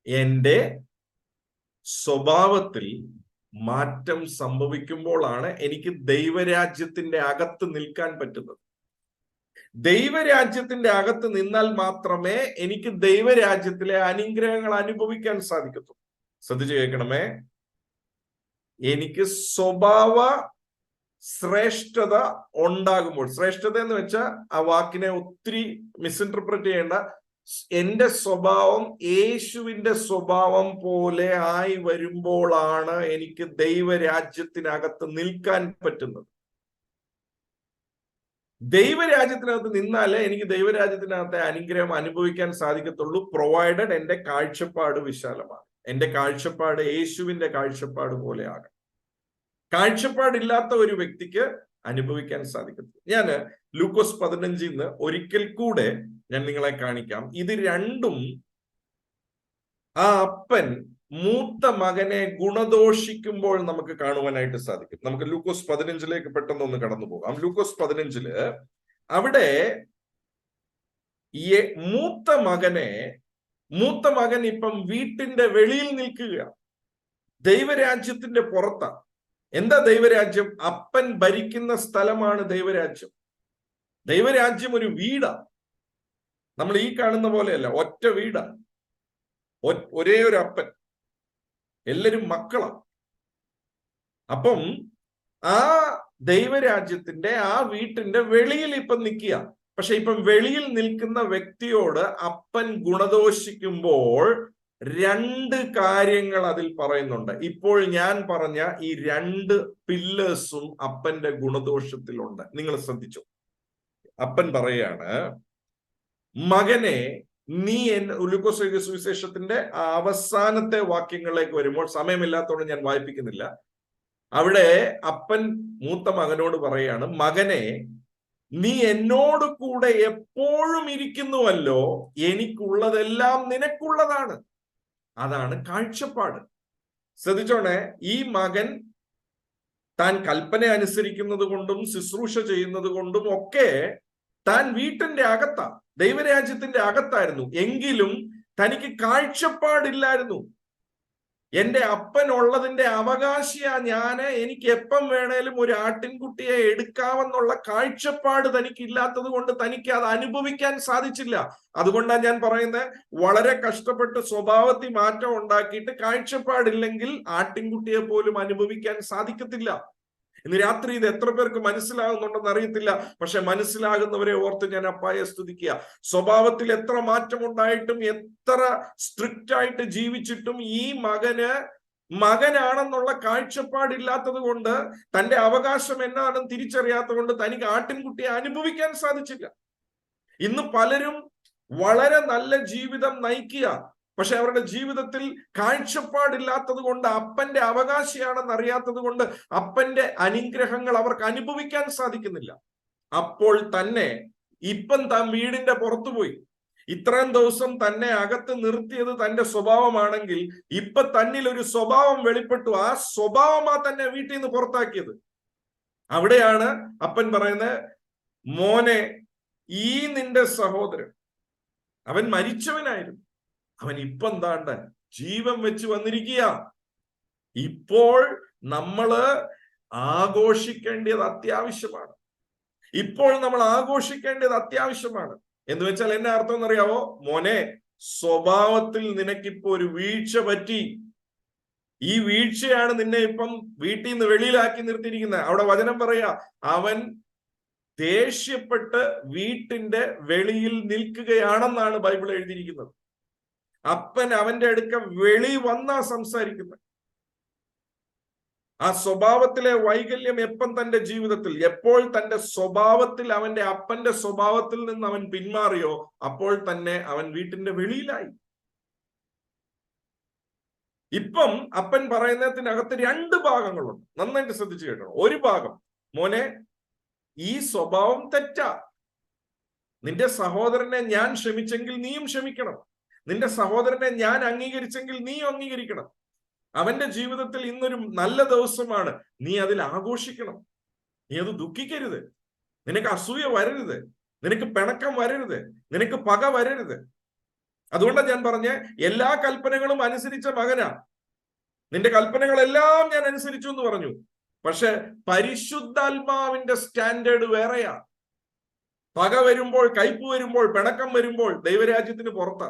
എന്റെ സ്വഭാവത്തിൽ മാറ്റം സംഭവിക്കുമ്പോഴാണ് എനിക്ക് ദൈവരാജ്യത്തിന്റെ അകത്ത് നിൽക്കാൻ പറ്റുന്നത്. ദൈവരാജ്യത്തിന്റെ അകത്ത് നിന്നാൽ മാത്രമേ എനിക്ക് ദൈവരാജ്യത്തിലെ അനുഗ്രഹങ്ങൾ അനുഭവിക്കാൻ സാധിക്കത്തുള്ളൂ. ശ്രദ്ധിച്ചു കേൾക്കണമേ. എനിക്ക് സ്വഭാവ ശ്രേഷ്ഠത ഉണ്ടാകുമ്പോൾ, ശ്രേഷ്ഠത എന്ന് വെച്ചാൽ ആ വാക്കിനെ ഒത്തിരി മിസ്ഇന്റർപ്രറ്റ് ചെയ്യേണ്ട, എന്റെ സ്വഭാവം യേശുവിന്റെ സ്വഭാവം പോലെ ആയി വരുമ്പോഴാണ് എനിക്ക് ദൈവരാജ്യത്തിനകത്ത് നിൽക്കാൻ പറ്റുന്നത്. ദൈവരാജ്യത്തിനകത്ത് നിന്നാലേ എനിക്ക് ദൈവരാജ്യത്തിനകത്തെ അനുഗ്രഹം അനുഭവിക്കാൻ സാധിക്കത്തുള്ളൂ, പ്രൊവൈഡഡ് എന്റെ കാഴ്ചപ്പാട് വിശാലമാണ്. എന്റെ കാഴ്ചപ്പാട് യേശുവിന്റെ കാഴ്ചപ്പാട് പോലെ ആകണം. കാഴ്ചപ്പാടില്ലാത്ത ഒരു വ്യക്തിക്ക് അനുഭവിക്കാൻ സാധിക്കത്തില്ല. ഞാൻ ലൂക്കോസ് 15 ഒരിക്കൽ കൂടെ ഞാൻ നിങ്ങളെ കാണിക്കാം. ഇത് രണ്ടും ആ അപ്പൻ മൂത്ത മകനെ ഗുണദോഷിക്കുമ്പോൾ നമുക്ക് കാണുവാനായിട്ട് സാധിക്കും. നമുക്ക് ലൂക്കോസ് 15 പെട്ടെന്ന് ഒന്ന് കടന്നു പോകാം. ലൂക്കോസ് 15 അവിടെ മൂത്ത മകൻ ഇപ്പം വീട്ടിന്റെ വെളിയിൽ നിൽക്കുക, ദൈവരാജ്യത്തിന്റെ പുറത്താ. എന്താ ദൈവരാജ്യം? അപ്പൻ ഭരിക്കുന്ന സ്ഥലമാണ് ദൈവരാജ്യം. ദൈവരാജ്യം ഒരു വീടാ. നമ്മൾ ഈ കാണുന്ന പോലെയല്ല, ഒറ്റ വീടാ, ഒരേ ഒരു അപ്പൻ, എല്ലാരും മക്കളാ. അപ്പം ആ ദൈവരാജ്യത്തിന്റെ ആ വീട്ടിന്റെ വെളിയിൽ ഇപ്പം നിൽക്കുക. പക്ഷെ ഇപ്പം വെളിയിൽ നിൽക്കുന്ന വ്യക്തിയോട് അപ്പൻ ഗുണദോഷിക്കുമ്പോൾ രണ്ട് കാര്യങ്ങൾ അതിൽ പറയുന്നുണ്ട്. ഇപ്പോൾ ഞാൻ പറഞ്ഞ ഈ രണ്ട് പില്ലേഴ്സും അപ്പന്റെ ഗുണദോഷത്തിലുണ്ട്. നിങ്ങൾ ശ്രദ്ധിച്ചു. അപ്പൻ പറയാണ്, മകനെ നീ ലൂക്കോസ് എഴുതിയ സുവിശേഷത്തിന്റെ അവസാനത്തെ വാക്യങ്ങളിലേക്ക് വരുമ്പോൾ, സമയമില്ലാത്തതുകൊണ്ട് ഞാൻ വായിപ്പിക്കുന്നില്ല, അവിടെ അപ്പൻ മൂത്ത മകനോട് പറയാണ്, മകനെ നീ എന്നോട് കൂടെ എപ്പോഴും ഇരിക്കുന്നുവല്ലോ, എനിക്കുള്ളതെല്ലാം നിനക്കുള്ളതാണ്. അതാണ് കാഴ്ചപ്പാട്. ശ്രദ്ധിച്ചോണേ, ഈ മകൻ താൻ കൽപ്പന അനുസരിക്കുന്നത് കൊണ്ടും ശുശ്രൂഷ ചെയ്യുന്നത് കൊണ്ടും ഒക്കെ താൻ വീട്ടിന്റെ അകത്താ, ദൈവരാജ്യത്തിന്റെ അകത്തായിരുന്നു. എങ്കിലും തനിക്ക് കാഴ്ചപ്പാടില്ലായിരുന്നു. എന്റെ അപ്പൻ ഉള്ളതിന്റെ അവകാശിയാ ഞാന്, എനിക്ക് എപ്പം വേണേലും ഒരു ആട്ടിൻകുട്ടിയെ എടുക്കാമെന്നുള്ള കാഴ്ചപ്പാട് തനിക്കില്ലാത്തത് കൊണ്ട് തനിക്ക് അത് അനുഭവിക്കാൻ സാധിച്ചില്ല. അതുകൊണ്ടാണ് ഞാൻ പറയുന്നത്, വളരെ കഷ്ടപ്പെട്ട് സ്വഭാവത്തിൽ മാറ്റം ഉണ്ടാക്കിയിട്ട് കാഴ്ചപ്പാടില്ലെങ്കിൽ ആട്ടിൻകുട്ടിയെ പോലും അനുഭവിക്കാൻ സാധിക്കത്തില്ല. ഇന്ന് രാത്രി ഇത് എത്ര പേർക്ക് മനസ്സിലാകുന്നുണ്ടെന്ന് അറിയത്തില്ല. പക്ഷെ മനസ്സിലാകുന്നവരെ ഓർത്ത് ഞാൻ അപ്പായെ സ്തുതിക്കുക. സ്വഭാവത്തിൽ എത്ര മാറ്റം ഉണ്ടായിട്ടും, എത്ര സ്ട്രിക്റ്റ് ആയിട്ട് ജീവിച്ചിട്ടും ഈ മകനാണെന്നുള്ള കാഴ്ചപ്പാടില്ലാത്തത് കൊണ്ട്, തന്റെ അവകാശം എന്നാണെന്ന് തിരിച്ചറിയാത്തത് കൊണ്ട് തനിക്ക് ആട്ടിൻകുട്ടിയെ അനുഭവിക്കാൻ സാധിച്ചില്ല. ഇന്ന് പലരും വളരെ നല്ല ജീവിതം നയിക്കുക, പക്ഷെ അവരുടെ ജീവിതത്തിൽ കാഴ്ചപ്പാടില്ലാത്തത് കൊണ്ട്, അപ്പന്റെ അവകാശിയാണെന്ന് അറിയാത്തത് കൊണ്ട് അപ്പന്റെ അനുഗ്രഹങ്ങൾ അവർക്ക് അനുഭവിക്കാൻ സാധിക്കുന്നില്ല. അപ്പോൾ തന്നെ ഇപ്പം താൻ വീടിന്റെ പുറത്തുപോയി, ഇത്രയും ദിവസം തന്നെ അകത്ത് നിർത്തിയത് തന്റെ സ്വഭാവമാണെങ്കിൽ ഇപ്പൊ തന്നിൽ ഒരു സ്വഭാവം വെളിപ്പെട്ടു. ആ സ്വഭാവമാ തന്നെ വീട്ടിൽ നിന്ന് പുറത്താക്കിയത്. അവിടെയാണ് അപ്പൻ പറയുന്നത്, മോനെ, ഈ നിന്റെ സഹോദരൻ, അവൻ മരിച്ചവനായിരുന്നു, അവൻ ഇപ്പൊ എന്താണ്ട് ജീവൻ വെച്ച് വന്നിരിക്കുക. ഇപ്പോൾ നമ്മള് ആഘോഷിക്കേണ്ടത് അത്യാവശ്യമാണ്. ഇപ്പോൾ നമ്മൾ ആഘോഷിക്കേണ്ടത് അത്യാവശ്യമാണ്. എന്ന് വെച്ചാൽ എന്നെ അർത്ഥം എന്നറിയാവോ? മോനെ, സ്വഭാവത്തിൽ നിനക്കിപ്പോ ഒരു വീഴ്ച പറ്റി. ഈ വീഴ്ചയാണ് നിന്നെ ഇപ്പം വീട്ടിൽ നിന്ന് വെളിയിലാക്കി നിർത്തിയിരിക്കുന്നത്. അവിടെ വചനം പറയാ, അവൻ ദേഷ്യപ്പെട്ട് വീട്ടിന്റെ വെളിയിൽ നിൽക്കുകയാണെന്നാണ് ബൈബിൾ എഴുതിയിരിക്കുന്നത്. അപ്പൻ അവന്റെ അടുക്ക വെളി വന്നാ സംസാരിക്കുന്നത്. ആ സ്വഭാവത്തിലെ വൈകല്യം എപ്പം തന്റെ ജീവിതത്തിൽ, എപ്പോൾ തന്റെ സ്വഭാവത്തിൽ, അവന്റെ അപ്പന്റെ സ്വഭാവത്തിൽ നിന്ന് അവൻ പിന്മാറിയോ, അപ്പോൾ തന്നെ അവൻ വീട്ടിന്റെ വെളിയിലായി. ഇപ്പം അപ്പൻ പറയുന്നതിനകത്ത് രണ്ട് ഭാഗങ്ങളുണ്ട്. നന്നായിട്ട് ശ്രദ്ധിച്ചു കേട്ടോ. ഒരു ഭാഗം, മോനെ, ഈ സ്വഭാവം തെറ്റാ. നിന്റെ സഹോദരനെ ഞാൻ ക്ഷമിച്ചെങ്കിൽ നീയും ക്ഷമിക്കണം. നിന്റെ സഹോദരനെ ഞാൻ അംഗീകരിച്ചെങ്കിൽ നീ അംഗീകരിക്കണം. അവന്റെ ജീവിതത്തിൽ ഇന്നൊരു നല്ല ദിവസമാണ്, നീ അതിൽ ആഘോഷിക്കണം. നീ അത് ദുഃഖിക്കരുത്. നിനക്ക് അസൂയ വരരുത്, നിനക്ക് പിണക്കം വരരുത്, നിനക്ക് പക വരരുത്. അതുകൊണ്ടാണ് ഞാൻ പറഞ്ഞ എല്ലാ കൽപ്പനകളും അനുസരിച്ച മകനാ. നിന്റെ കൽപ്പനകളെല്ലാം ഞാൻ അനുസരിച്ചു എന്ന് പറഞ്ഞു. പക്ഷെ പരിശുദ്ധാത്മാവിന്റെ സ്റ്റാൻഡേർഡ് വേറെയാ. പക വരുമ്പോൾ, കയ്പ് വരുമ്പോൾ, പിണക്കം വരുമ്പോൾ ദൈവരാജ്യത്തിന് പുറത്താ.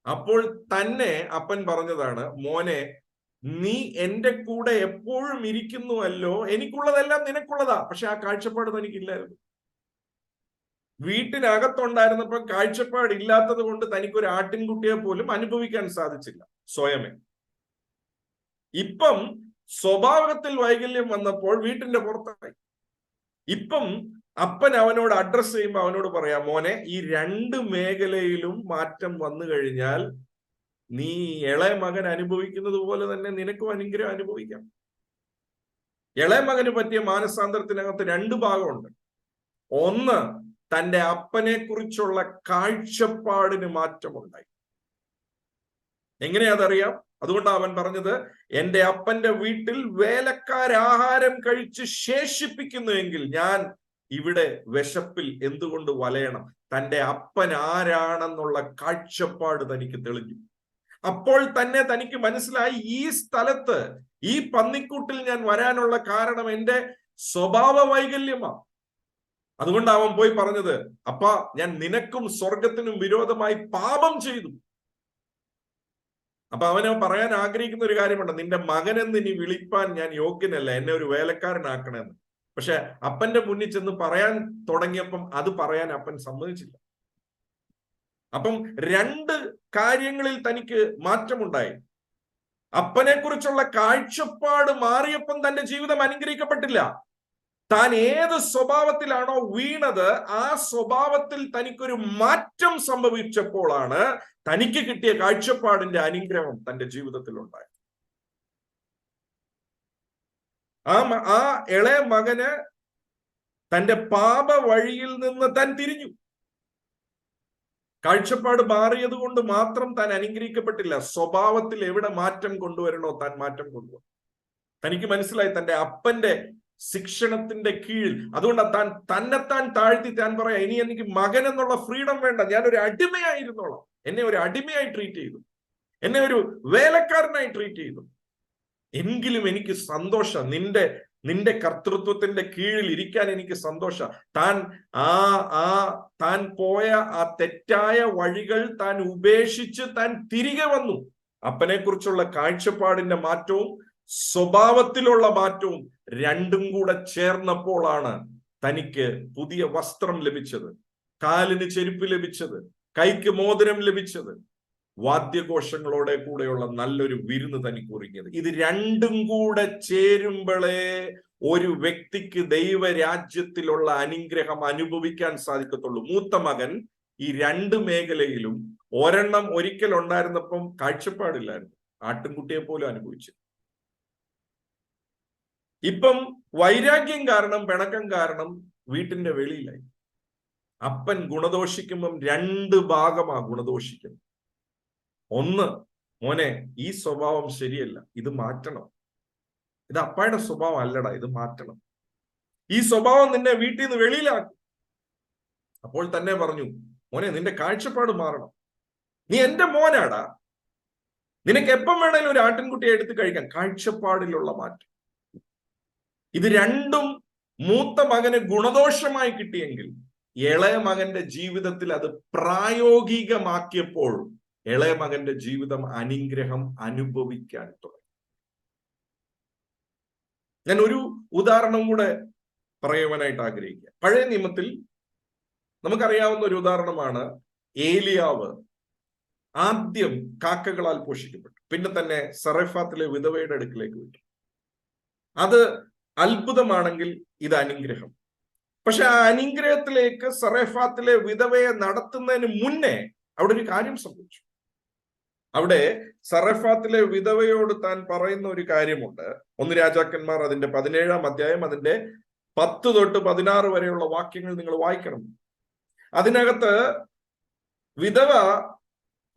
അപ്പോൾ തന്നെ അപ്പൻ പറഞ്ഞതാണ്, മോനെ നീ എന്റെ കൂടെ എപ്പോഴും ഇരിക്കുന്നുവല്ലോ, എനിക്കുള്ളതെല്ലാം നിനക്കുള്ളതാ. പക്ഷെ ആ കാഴ്ചപ്പാട് തനിക്കില്ലായിരുന്നു. വീട്ടിനകത്തുണ്ടായിരുന്നപ്പോൾ കാഴ്ചപ്പാട് ഇല്ലാത്തത് കൊണ്ട് തനിക്കൊരു ആട്ടിൻകുട്ടിയെ പോലും അനുഭവിക്കാൻ സാധിച്ചില്ല സ്വയമേ. ഇപ്പം സ്വഭാവത്തിൽ വൈകല്യം വന്നപ്പോൾ വീട്ടിന്റെ പുറത്തായി. ഇപ്പം അപ്പൻ അവനോട് അഡ്രസ് ചെയ്യുമ്പോൾ അവനോട് പറയാം, മോനെ ഈ 2 മേഖലയിലും മാറ്റം വന്നു കഴിഞ്ഞാൽ നീ ഇളയ മകൻ അനുഭവിക്കുന്നത് പോലെ തന്നെ നിനക്കും അനുഗ്രഹം അനുഭവിക്കാം. ഇളയ മകന് പറ്റിയ മാനസാന്തരത്തിനകത്ത് 2 ഭാഗമുണ്ട്. ഒന്ന്, തന്റെ അപ്പനെ കുറിച്ചുള്ള കാഴ്ചപ്പാടിന് മാറ്റമുണ്ടായി. എങ്ങനെയാ അതറിയാം? അതുകൊണ്ടാണ് അവൻ പറഞ്ഞത്, എന്റെ അപ്പന്റെ വീട്ടിൽ വേലക്കാരാഹാരം കഴിച്ച് ശേഷിപ്പിക്കുന്നുവെങ്കിൽ ഞാൻ ഇവിടെ വിശപ്പിൽ എന്തുകൊണ്ട് വലയണം? തന്റെ അപ്പൻ ആരാണെന്നുള്ള കാഴ്ചപ്പാട് തനിക്ക് തെളിഞ്ഞു. അപ്പോൾ തന്നെ തനിക്ക് മനസ്സിലായി, ഈ സ്ഥലത്ത്, ഈ പന്നിക്കൂട്ടിൽ ഞാൻ വരാനുള്ള കാരണം എന്റെ സ്വഭാവ വൈകല്യമാണ്. അതുകൊണ്ട് അവൻ പോയി പറഞ്ഞത്, അപ്പാ ഞാൻ നിനക്കും സ്വർഗത്തിനും വിരോധമായി പാപം ചെയ്തു. അപ്പൊ അവന് പറയാൻ ആഗ്രഹിക്കുന്ന ഒരു കാര്യമുണ്ട്, നിന്റെ മകനെന്ന് ഇനി വിളിപ്പാൻ ഞാൻ യോഗ്യനല്ല, എന്നെ ഒരു വേലക്കാരനാക്കണമെന്ന്. പക്ഷെ അപ്പന്റെ മുന്നിൽ ചെന്ന് പറയാൻ തുടങ്ങിയപ്പം അത് പറയാൻ അപ്പൻ സമ്മതിച്ചില്ല. അപ്പം 2 കാര്യങ്ങളിൽ തനിക്ക് മാറ്റമുണ്ടായി. അപ്പനെ കുറിച്ചുള്ള കാഴ്ചപ്പാട് മാറിയപ്പം തന്റെ ജീവിതം അനുഗ്രഹിക്കപ്പെട്ടില്ല. താൻ ഏത് സ്വഭാവത്തിലാണോ വീണത്, ആ സ്വഭാവത്തിൽ തനിക്കൊരു മാറ്റം സംഭവിച്ചപ്പോഴാണ് തനിക്ക് കിട്ടിയ കാഴ്ചപ്പാടിന്റെ അനുഗ്രഹം തന്റെ ജീവിതത്തിൽ ഉണ്ടായത്. ആ ഇളയ മകന് തന്റെ പാപ വഴിയിൽ നിന്ന് താൻ തിരിഞ്ഞു. കാഴ്ചപ്പാട് മാറിയത് കൊണ്ട് മാത്രം താൻ അനുഗ്രഹിക്കപ്പെട്ടില്ല. സ്വഭാവത്തിൽ എവിടെ മാറ്റം കൊണ്ടുവരണോ താൻ മാറ്റം കൊണ്ടുവന്നു. തനിക്ക് മനസ്സിലായി തന്റെ അപ്പന്റെ ശിക്ഷണത്തിന്റെ കീഴിൽ. അതുകൊണ്ട് തന്നെത്താൻ താഴ്ത്തി താൻ പറയാ, ഇനി എനിക്ക് മകൻ എന്നുള്ള ഫ്രീഡം വേണ്ട, ഞാനൊരു അടിമയായിരുന്നോളാം. എന്നെ ഒരു അടിമയായി ട്രീറ്റ് ചെയ്തു, എന്നെ ഒരു വേലക്കാരനായി ട്രീറ്റ് ചെയ്തു. എങ്കിലും എനിക്ക് സന്തോഷം, നിന്റെ കർത്തൃത്വത്തിന്റെ കീഴിൽ ഇരിക്കാൻ എനിക്ക് സന്തോഷം. താൻ പോയ ആ തെറ്റായ വഴികൾ താൻ ഉപേക്ഷിച്ച് താൻ തിരികെ വന്നു. അപ്പനെ കുറിച്ചുള്ള കാഴ്ചപ്പാടിന്റെ മാറ്റവും സ്വഭാവത്തിലുള്ള മാറ്റവും 2ഉം കൂടെ ചേർന്നപ്പോഴാണ് തനിക്ക് പുതിയ വസ്ത്രം ലഭിച്ചത്, കാലിന് ചെരുപ്പ് ലഭിച്ചത്, കൈക്ക് മോതിരം ലഭിച്ചത്, വാദ്യഘോഷങ്ങളോടെ കൂടെയുള്ള നല്ലൊരു വിരുന്ന് തനിക്ക് ഒരുങ്ങിയത്. ഇത് 2ഉം കൂടെ ചേരുമ്പോഴേ ഒരു വ്യക്തിക്ക് ദൈവരാജ്യത്തിലുള്ള അനുഗ്രഹം അനുഭവിക്കാൻ സാധിക്കത്തുള്ളൂ. മൂത്ത മകൻ ഈ 2 മേഖലയിലും ഒരെണ്ണം ഒരിക്കൽ ഉണ്ടായിരുന്നപ്പം കാഴ്ചപ്പാടില്ലായിരുന്നു, ആട്ടിൻകുട്ടിയെ പോലും അനുഭവിച്ചു. ഇപ്പം വൈരാഗ്യം കാരണം, പിണക്കം കാരണം വീട്ടിന്റെ വെളിയിലായി. അപ്പൻ ഗുണദോഷിക്കുമ്പം 2 ഭാഗമാ ഗുണദോഷിക്കുന്നത്. ഒന്ന്, മോനെ ഈ സ്വഭാവം ശരിയല്ല, ഇത് മാറ്റണം. ഇത് അപ്പായുടെ സ്വഭാവം അല്ലടാ, ഇത് മാറ്റണം. ഈ സ്വഭാവം നിന്നെ വീട്ടിൽ നിന്ന് വെളിയിലാക്കും. അപ്പോൾ തന്നെ പറഞ്ഞു, മോനെ നിന്റെ കാഴ്ചപ്പാട് മാറണം. നീ എന്റെ മോനാടാ, നിനക്ക് എപ്പം വേണേലും ഒരു ആട്ടിൻകുട്ടിയെ എടുത്ത് കഴിക്കാം. കാഴ്ചപ്പാടിലുള്ള മാറ്റം. ഇത് 2ഉം മൂത്ത മകന് ഗുണദോഷമായി കിട്ടിയെങ്കിൽ ഇളയ മകന്റെ ജീവിതത്തിൽ അത് പ്രായോഗികമാക്കിയപ്പോൾ ഇളയ മകന്റെ ജീവിതം അനുഗ്രഹം അനുഭവിക്കാൻ തുടങ്ങി. ഞാൻ ഒരു ഉദാഹരണം കൂടെ പറയുവാനായിട്ട് ആഗ്രഹിക്കുക. പഴയ നിയമത്തിൽ നമുക്കറിയാവുന്ന ഒരു ഉദാഹരണമാണ് ഏലിയാവ്. ആദ്യം കാക്കകളാൽ പോഷിക്കപ്പെട്ടു, പിന്നെ തന്നെ സറഫാത്തിലെ വിധവയുടെ അടുക്കിലേക്ക് വിട്ടു. അത് അത്ഭുതമാണെങ്കിൽ ഇത് അനുഗ്രഹം. പക്ഷെ ആ അനുഗ്രഹത്തിലേക്ക് സറഫാത്തിലെ വിധവയെ നടത്തുന്നതിന് മുന്നേ അവിടെ ഒരു കാര്യം സംഭവിച്ചു. അവിടെ സറഫാത്തിലെ വിധവയോട് താൻ പറയുന്ന ഒരു കാര്യമുണ്ട്. 1 രാജാക്കന്മാർ അതിന്റെ 17-ാം അധ്യായം അതിന്റെ 10 തൊട്ട് 16 വരെയുള്ള വാക്യങ്ങൾ നിങ്ങൾ വായിക്കണം. അതിനകത്ത് വിധവ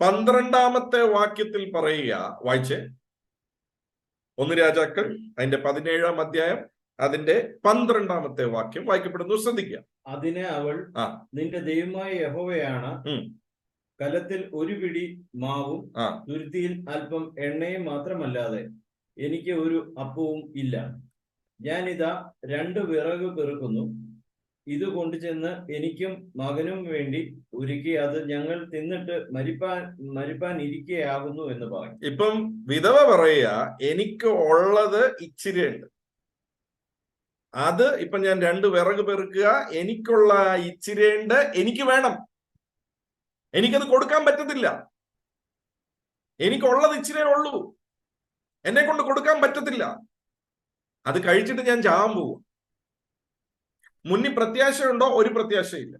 12-ാമത്തെ വാക്യത്തിൽ പറയുക, വായിച്ചേ. 1 രാജാക്കൾ അതിന്റെ 17-ാം അധ്യായം അതിന്റെ 12-ാമത്തെ വാക്യം വായിക്കപ്പെടുന്നു. ശ്രദ്ധിക്കുക. അതിന് അവൾ, നിന്റെ ദൈവമായ യഹോവയാണ്, കലത്തിൽ ഒരു പിടി മാവും തുരുത്തിയിൽ അല്പം എണ്ണയും മാത്രമല്ലാതെ എനിക്ക് ഒരു അപ്പവും ഇല്ല. ഞാനിതാ 2 വിറക് പെറുക്കുന്നു. ഇത് കൊണ്ടുചെന്ന് എനിക്കും മകനും വേണ്ടി ഒരുക്കി അത് ഞങ്ങൾ തിന്നിട്ട് മരിപ്പാൻ ഇരിക്കുകയാകുന്നു എന്ന് പറയും. ഇപ്പം വിധവ പറയുക, എനിക്ക് ഉള്ളത് ഇച്ചിരിയുണ്ട്, അത് ഇപ്പൊ ഞാൻ 2 വിറക് പെറുക്കുക, എനിക്കുള്ള ഇച്ചിരിയുണ്ട്, എനിക്ക് വേണം, എനിക്കത് കൊടുക്കാൻ പറ്റത്തില്ല, എനിക്കുള്ളത് ഇച്ചിരേ ഉള്ളൂ, എന്നെ കൊണ്ട് കൊടുക്കാൻ പറ്റത്തില്ല, അത് കഴിച്ചിട്ട് ഞാൻ ചാവാൻ പോകും. മുന്നിൽ പ്രത്യാശയുണ്ടോ? ഒരു പ്രത്യാശയില്ല.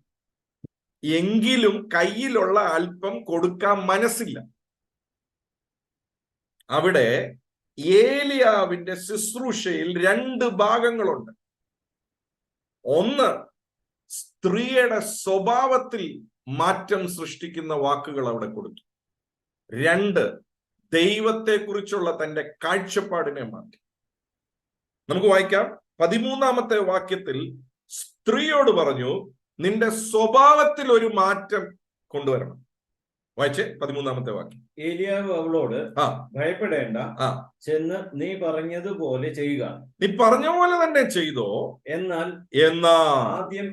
എങ്കിലും കയ്യിലുള്ള അല്പം കൊടുക്കാൻ മനസ്സില്ല. അവിടെ ഏലിയാവിന്റെ ശുശ്രൂഷയിൽ 2 ഭാഗങ്ങളുണ്ട്. ഒന്ന്, സ്ത്രീയുടെ സ്വഭാവത്തിൽ മാറ്റം സൃഷ്ടിക്കുന്ന വാക്കുകൾ അവിടെ കൊടുത്തു. 2, ദൈവത്തെക്കുറിച്ചുള്ള തന്റെ കാഴ്ചപ്പാടിനെ മാറ്റി. നമുക്ക് വായിക്കാം. 13-ാമത്തെ വാക്യത്തിൽ സ്ത്രീയോട് പറഞ്ഞു, നിന്റെ സ്വഭാവത്തിൽ ഒരു മാറ്റം കൊണ്ടുവരണം. വായിച്ചേ 13-ാമത്തെ വാക്യം. ഏലിയാവ് അവളോട്, ഭയപ്പെടേണ്ട, ചെന്ന് നീ പറഞ്ഞതുപോലെ ചെയ്യുക. നീ പറഞ്ഞ പോലെ തന്നെ ചെയ്തോ. എന്നാൽ ആദ്യം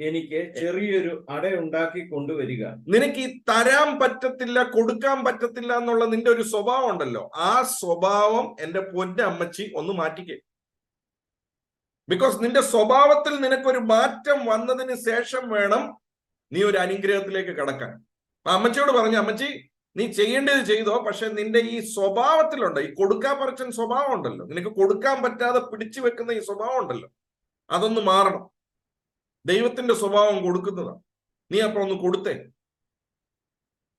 എനിക്ക് ചെറിയൊരു അട ഉണ്ടാക്കി കൊണ്ടുവരിക. നിനക്ക് ഈ തരാൻ പറ്റത്തില്ല, കൊടുക്കാൻ പറ്റത്തില്ല എന്നുള്ള നിന്റെ ഒരു സ്വഭാവം ഉണ്ടല്ലോ, ആ സ്വഭാവം എന്റെ പൊന്നമ്മച്ചി ഒന്ന് മാറ്റിക്കേ. ബിക്കോസ് നിന്റെ സ്വഭാവത്തിൽ നിനക്കൊരു മാറ്റം വന്നതിന് ശേഷം വേണം നീ ഒരു അനുഗ്രഹത്തിലേക്ക് കടക്കാൻ. അമ്മച്ചിയോട് പറഞ്ഞു, അമ്മച്ചി നീ ചെയ്യേണ്ടത് ചെയ്തോ, പക്ഷെ നിന്റെ ഈ സ്വഭാവത്തിലുണ്ട്, ഈ കൊടുക്കാൻ പറച്ചൻ സ്വഭാവം ഉണ്ടല്ലോ, നിനക്ക് കൊടുക്കാൻ പറ്റാതെ പിടിച്ചു വെക്കുന്ന ഈ സ്വഭാവം ഉണ്ടല്ലോ, അതൊന്ന് മാറണം. ദൈവത്തിന്റെ സ്വഭാവം കൊടുക്കുന്നതാണ്. നീ അപ്പൊ ഒന്ന് കൊടുത്തേ.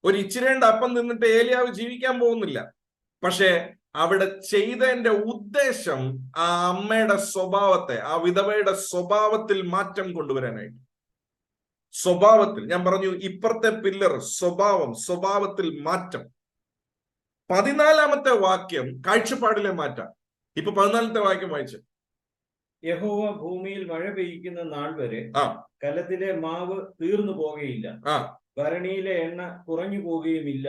ഒരു ഇച്ചിരേണ്ട അപ്പം നിന്നിട്ട് ഏലിയാവ് ജീവിക്കാൻ പോകുന്നില്ല. പക്ഷെ അവിടെ ചെയ്തതിന്റെ ഉദ്ദേശം ആ അമ്മയുടെ സ്വഭാവത്തെ, ആ വിധവയുടെ സ്വഭാവത്തിൽ മാറ്റം കൊണ്ടുവരാനായിട്ട്. സ്വഭാവത്തിൽ ഞാൻ പറഞ്ഞു, ഇപ്പുറത്തെ പില്ലർ സ്വഭാവത്തിൽ മാറ്റം. 14-ാമത്തെ വാക്യം കാഴ്ചപ്പാടിലെ മാറ്റം. ഇപ്പൊ 14-ാമത്തെ വാക്യം വായിച്ചു. യഹോവ ഭൂമിയിൽ മഴ പെയ്യിക്കുന്ന നാൾ വരെ കലത്തിലെ മാവ് തീർന്നു പോകുകയില്ല, ഭരണിയിലെ എണ്ണ കുറഞ്ഞു പോകുകയുമില്ല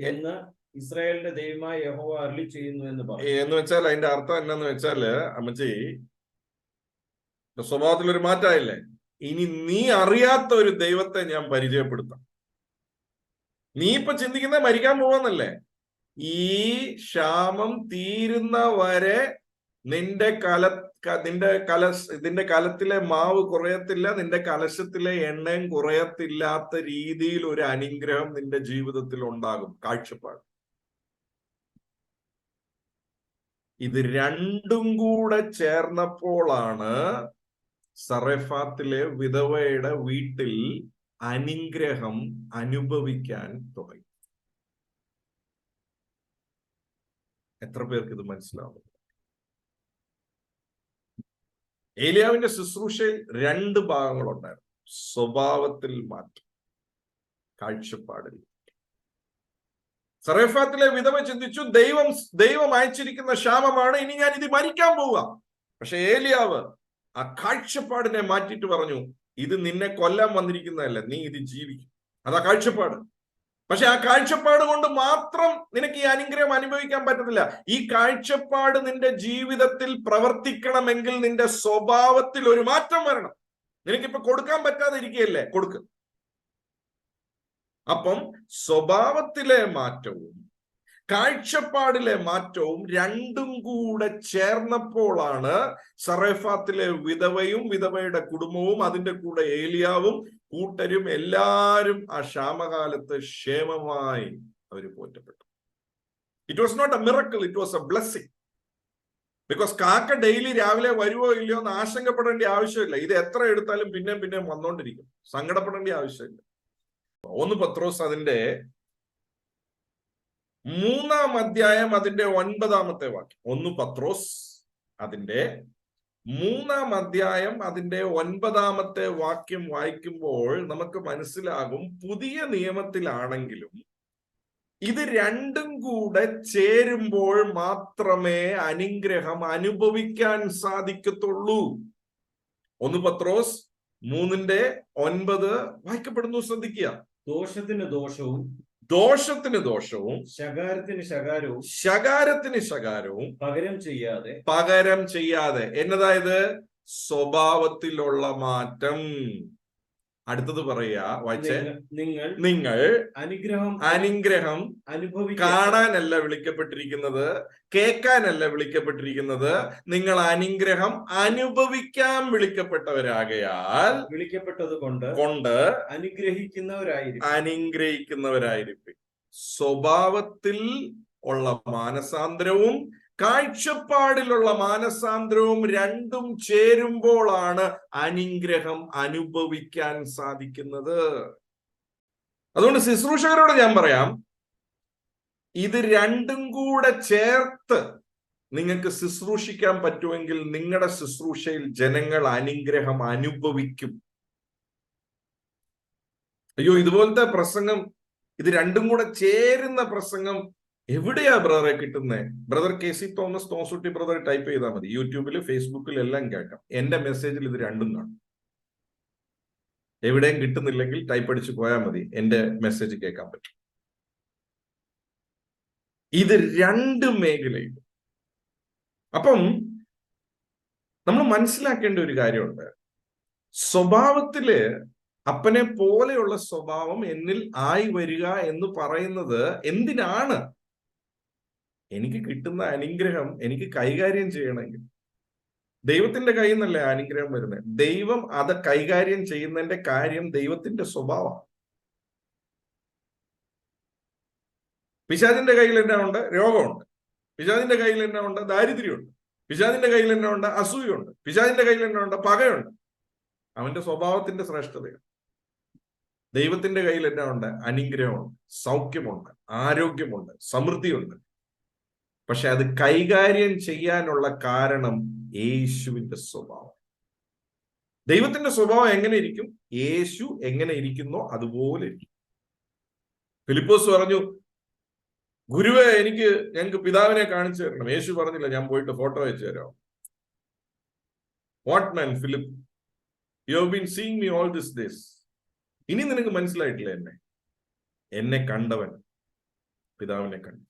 എന്ന് ഇസ്രായേലിന്റെ ദൈവമായ യഹോവ അരുളി ചെയ്യുന്നു എന്ന് പറയും. എന്ന് വെച്ചാൽ അതിന്റെ അർത്ഥം എന്നാന്ന് വെച്ചാല്, അമ്മച്ചി സ്വഭാവത്തിലൊരു മാറ്റമായില്ലേ, ഇനി നീ അറിയാത്ത ഒരു ദൈവത്തെ ഞാൻ പരിചയപ്പെടുത്താം. നീ ഇപ്പൊ ചിന്തിക്കുന്നത് മരിക്കാൻ പോവാന്നല്ലേ. ഈ ക്ഷാമം തീരുന്ന വരെ ഇതിന്റെ കലത്തിലെ മാവ് കുറയത്തില്ല, നിന്റെ കലശത്തിലെ എണ്ണയും കുറയത്തില്ലാത്ത രീതിയിൽ ഒരു അനുഗ്രഹം നിന്റെ ജീവിതത്തിൽ ഉണ്ടാകും. കാഴ്ചപ്പാട്. ഇത് രണ്ടും കൂടെ ചേർന്നപ്പോഴാണ് സറെഫാത്തിലെ വിധവയുടെ വീട്ടിൽ അനുഗ്രഹം അനുഭവിക്കാൻ തുടങ്ങി. എത്ര പേർക്ക് ഇത് മനസ്സിലാവും? ഏലിയാവിന്റെ ശുശ്രൂഷയിൽ 2 ഭാഗങ്ങളുണ്ടായിരുന്നു. സ്വഭാവത്തിൽ മാറ്റം, കാഴ്ചപ്പാടിൽ. സറെഫാത്തിലെ വിധവ ചിന്തിച്ചു, ദൈവം അയച്ചിരിക്കുന്ന ക്ഷാമമാണ്, ഇനി ഞാൻ ഇത് മരിക്കാൻ പോവുക. പക്ഷെ ഏലിയാവ് ആ കാഴ്ചപ്പാടിനെ മാറ്റിയിട്ട് പറഞ്ഞു, ഇത് നിന്നെ കൊല്ലാൻ വന്നിരിക്കുന്നതല്ല, നീ ഇത് ജീവിക്കും. അതാ കാഴ്ചപ്പാട്. പക്ഷെ ആ കാഴ്ചപ്പാട് കൊണ്ട് മാത്രം നിനക്ക് ഈ അനുഗ്രഹം അനുഭവിക്കാൻ പറ്റത്തില്ല. ഈ കാഴ്ചപ്പാട് നിന്റെ ജീവിതത്തിൽ പ്രവർത്തിക്കണമെങ്കിൽ നിന്റെ സ്വഭാവത്തിൽ ഒരു മാറ്റം വരണം. നിനക്കിപ്പോ കൊടുക്കാൻ പറ്റാതെ ഇരിക്കുകയല്ലേ, കൊടുക്ക്. അപ്പം സ്വഭാവത്തിലെ മാറ്റവും കാഴ്ചപ്പാടിലെ മാറ്റവും രണ്ടും കൂടെ ചേർന്നപ്പോഴാണ് സറെഫാത്തിലെ വിധവയും വിധവയുടെ കുടുംബവും അതിന്റെ കൂടെ ഏലിയാവും കൂട്ടരും എല്ലാരും ആ ക്ഷാമകാലത്ത് ക്ഷേമമായി അവർ പോറ്റപ്പെട്ടു. It was not a miracle, it was a blessing. Because കാക്ക ഡെയിലി രാവിലെ വരുവോ ഇല്ലയോ എന്ന് ആശങ്കപ്പെടേണ്ട ആവശ്യമില്ല. ഇത് എത്ര എടുത്താലും പിന്നെയും വന്നോണ്ടിരിക്കും. സങ്കടപ്പെടേണ്ട ആവശ്യമില്ല. 1 പത്രോസ് അതിന്റെ 3-ാം അധ്യായം അതിന്റെ 9-ാമത്തെ വാക്യം. 1 പത്രോസ് അതിന്റെ 3-ാം അധ്യായം അതിന്റെ 9-ാമത്തെ വാക്യം വായിക്കുമ്പോൾ നമുക്ക് മനസ്സിലാകും, പുതിയ നിയമത്തിലാണെങ്കിലും ഇത് രണ്ടും കൂടെ ചേരുമ്പോൾ മാത്രമേ അനുഗ്രഹം അനുഭവിക്കാൻ സാധിക്കത്തുള്ളൂ. 1 പത്രോസ് 3:9 വായിക്കപ്പെടുന്നു, ശ്രദ്ധിക്കുക. ദോഷത്തിന് ദോഷവും ദോഷത്തിന് ദോഷവും ശകാരത്തിന് ശകാരവും ശകാരത്തിന് ശകാരവും പകരം ചെയ്യാതെ എന്നതായത് സ്വഭാവത്തിലുള്ള മാറ്റം. അടുത്തത് പറയാ, വായിച്ചേ. നിങ്ങൾ അനുഗ്രഹം കാണാനാനല്ല വിളിക്കപ്പെട്ടിരിക്കുന്നത്, കേൾക്കാനല്ല വിളിക്കപ്പെട്ടിരിക്കുന്നത്. നിങ്ങൾ അനുഗ്രഹം അനുഭവിക്കാൻ വിളിക്കപ്പെട്ടവരാകയാൽ വിളിക്കപ്പെട്ടത് കൊണ്ട് അനുഗ്രഹിക്കുന്നവരായിരിക്കും. സ്വഭാവത്തിൽ ഉള്ള മാനസാന്തരവും കാഴ്ചപ്പാടിലുള്ള മാനസാന്തരവും രണ്ടും ചേരുമ്പോഴാണ് അനുഗ്രഹം അനുഭവിക്കാൻ സാധിക്കുന്നത്. അതുകൊണ്ട് ശുശ്രൂഷകരോട് ഞാൻ പറയാം, ഇത് രണ്ടും കൂടെ ചേർത്ത് നിങ്ങൾക്ക് ശുശ്രൂഷിക്കാൻ പറ്റുമെങ്കിൽ നിങ്ങളുടെ ശുശ്രൂഷയിൽ ജനങ്ങൾ അനുഗ്രഹം അനുഭവിക്കും. അയ്യോ, ഇതുപോലത്തെ പ്രസംഗം, ഇത് രണ്ടും കൂടെ ചേരുന്ന പ്രസംഗം എവിടെയാ ബ്രദറെ കിട്ടുന്നത്? Brother KC Thomas Thosutty brother type ചെയ്താൽ മതി. യൂട്യൂബിൽ, ഫേസ്ബുക്കിൽ എല്ലാം കേൾക്കാം. എന്റെ മെസ്സേജിൽ ഇത് രണ്ടും കാണും. എവിടെയും കിട്ടുന്നില്ലെങ്കിൽ ടൈപ്പ് അടിച്ച് പോയാൽ മതി, എന്റെ മെസ്സേജ് കേൾക്കാൻ പറ്റും. ഇത് രണ്ട് മേഖലയിൽ. അപ്പം നമ്മൾ മനസ്സിലാക്കേണ്ട ഒരു കാര്യമുണ്ട്. സ്വഭാവത്തില് അപ്പനെ പോലെയുള്ള സ്വഭാവം എന്നിൽ ആയി വരിക എന്ന് പറയുന്നത് എന്തിനാണ്? എനിക്ക് കിട്ടുന്ന അനുഗ്രഹം എനിക്ക് കൈകാര്യം ചെയ്യണമെങ്കിൽ. ദൈവത്തിന്റെ കയ്യിൽ നിന്നല്ലേ അനുഗ്രഹം വരുന്നത്. ദൈവം അത് കൈകാര്യം ചെയ്യുന്നതിന്റെ കാര്യം ദൈവത്തിന്റെ സ്വഭാവം. പിശാചിന്റെ കയ്യിൽ എന്നാ ഉണ്ട്? രോഗമുണ്ട്. പിശാചിന്റെ കയ്യിൽ എന്നാ ഉണ്ട്? ദാരിദ്ര്യമുണ്ട്. പിശാചിന്റെ കയ്യിൽ എന്നാ ഉണ്ട്? അസൂയുണ്ട്. പിശാചിന്റെ കയ്യിൽ എന്നാ ഉണ്ട്? പകയുണ്ട്. അവന്റെ സ്വഭാവത്തിന്റെ ശ്രേഷ്ഠതയാണ്. ദൈവത്തിന്റെ കയ്യിൽ എന്നാ ഉണ്ട്? അനുഗ്രഹമുണ്ട്, സൗഖ്യമുണ്ട്, ആരോഗ്യമുണ്ട്, സമൃദ്ധിയുണ്ട്. പക്ഷെ അത് കൈകാര്യം ചെയ്യാനുള്ള കാരണം യേശുവിന്റെ സ്വഭാവം. ദൈവത്തിന്റെ സ്വഭാവം എങ്ങനെ ഇരിക്കും? യേശു എങ്ങനെ ഇരിക്കുന്നോ അതുപോലെ ഇരിക്കും. ഫിലിപ്പോസ് പറഞ്ഞു, ഗുരുവേ, ഞങ്ങൾക്ക് പിതാവിനെ കാണിച്ചു തരണം. യേശു പറഞ്ഞില്ല, ഞാൻ പോയിട്ട് ഫോട്ടോ അയച്ചു തരാം. What man Philip, you have been seeing me all this days. ഇനി നിനക്ക് മനസ്സിലായിട്ടില്ല എന്നെ കണ്ടവൻ പിതാവിനെ കണ്ടു.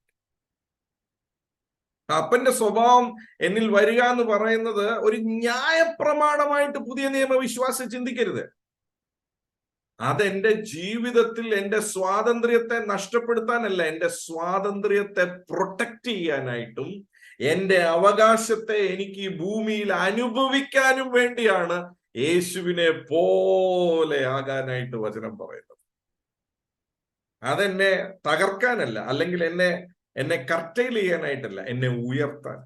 അപ്പന്റെ സ്വഭാവം എന്നിൽ വരിക എന്ന് പറയുന്നത് ഒരു ന്യായപ്രമാണമായിട്ട് പുതിയ നിയമവിശ്വാസം ചിന്തിക്കരുത്. അതെന്റെ ജീവിതത്തിൽ എന്റെ സ്വാതന്ത്ര്യത്തെ നഷ്ടപ്പെടുത്താനല്ല, എന്റെ സ്വാതന്ത്ര്യത്തെ പ്രൊട്ടക്ട് ചെയ്യാനായിട്ടും എന്റെ അവകാശത്തെ എനിക്ക് ഈ ഭൂമിയിൽ അനുഭവിക്കാനും വേണ്ടിയാണ് യേശുവിനെ പോലെ ആകാനായിട്ട് വചനം പറയുന്നത്. അതെന്നെ തകർക്കാനല്ല, അല്ലെങ്കിൽ എന്നെ കർട്ടൈൽ ചെയ്യാനായിട്ടല്ല, എന്നെ ഉയർത്താൻ.